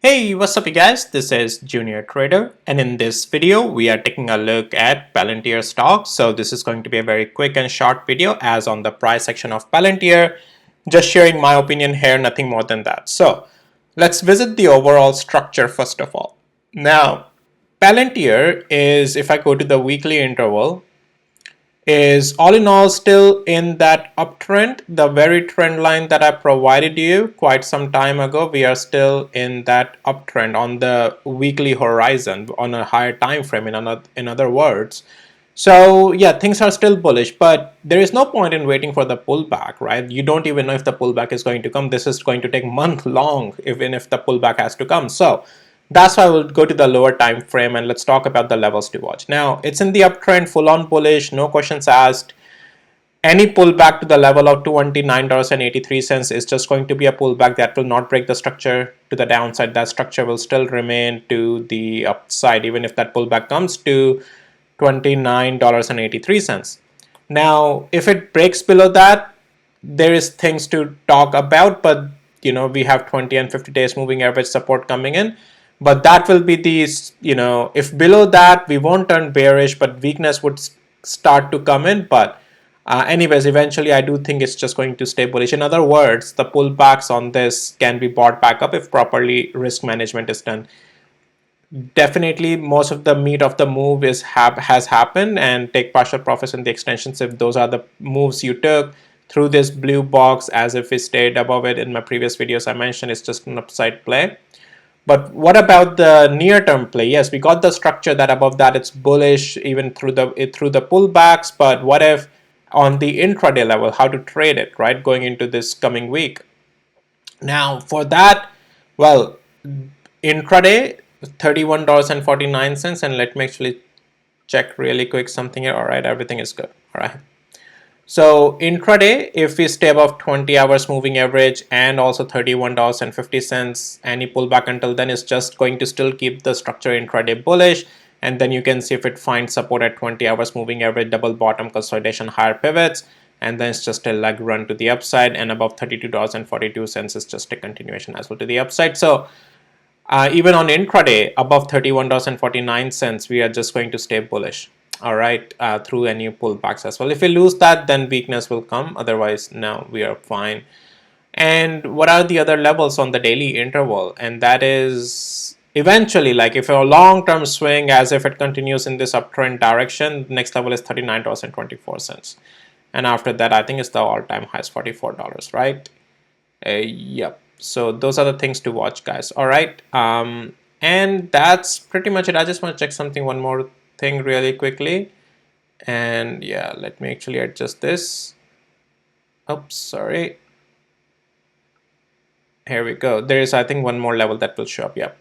Hey, what's up you guys? This is Junior Trader, and in this video we are taking a look at Palantir stock. So this is going to be a very quick and short video as on the price section of Palantir. Just sharing my opinion here, nothing more than that. So let's visit the overall structure first of all. Now, Palantir is, if I go to the weekly interval, is all in all still in that uptrend, the very trend line that I provided you quite some time ago. We are still in that uptrend on the weekly horizon on a higher time frame, in other words. So yeah, things are still bullish, but there is no point in waiting for the pullback, right? You don't even know if the pullback is going to come. This is going to take month long, even if the pullback has to come. So that's why we'll go to the lower time frame and let's talk about the levels to watch. Now it's in the uptrend, full on bullish, no questions asked. Any pullback to the level of $29.83 is just going to be a pullback that will not break the structure to the downside. That structure will still remain to the upside even if that pullback comes to $29.83. Now if it breaks below that, there is things to talk about, but you know, we have 20 and 50 days moving average support coming in, but that will be these, you know, if below that we won't turn bearish, but weakness would start to come in. But anyways, eventually I do think it's just going to stay bullish. In other words, the pullbacks on this can be bought back up if properly risk management is done. Definitely most of the meat of the move has happened, and take partial profits in the extensions if those are the moves you took through this blue box. As if we stayed above it in my previous videos, I mentioned it's just an upside play. But what about the near-term play? Yes, we got the structure that above that it's bullish even through the pullbacks. But what if on the intraday level, how to trade it, right? Going into this coming week. Now for that, well, intraday $31.49, and let me actually check really quick something here. All right, everything is good. All right. So intraday, if we stay above 20 hours moving average and also $31.50, any pullback until then is just going to still keep the structure intraday bullish. And then you can see if it finds support at 20 hours moving average, double bottom consolidation, higher pivots, and then it's just a leg run to the upside, and above $32.42 is just a continuation as well to the upside. So even on intraday above $31.49, we are just going to stay bullish. All right, through any pullbacks as well. If we lose that, then weakness will come. Otherwise, no, we are fine. And what are the other levels on the daily interval? And that is eventually, like if a long-term swing, as if it continues in this uptrend direction, next level is $39.24. And after that, I think it's the all-time high is $44, right? Yep. So those are the things to watch, guys. All right. And that's pretty much it. I just want to check something, one more thing really quickly. And yeah, let me actually adjust this. Oops, sorry. Here we go. There is, I think, one more level that will show up. Yep.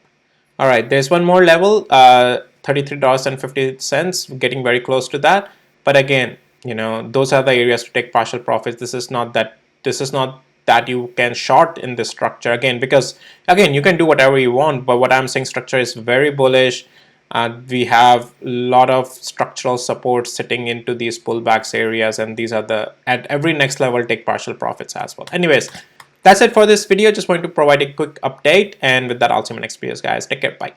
All right, there's one more level, $33.50, getting very close to that. But again, you know, those are the areas to take partial profits. This is not that you can short in this structure again, because again, you can do whatever you want, but what I'm saying, structure is very bullish. We have a lot of structural support sitting into these pullbacks areas, and these are at every next level take partial profits as well. Anyways, that's it for this video. Just wanted to provide a quick update, and with that, I'll see you in my next videos, guys. Take care. Bye.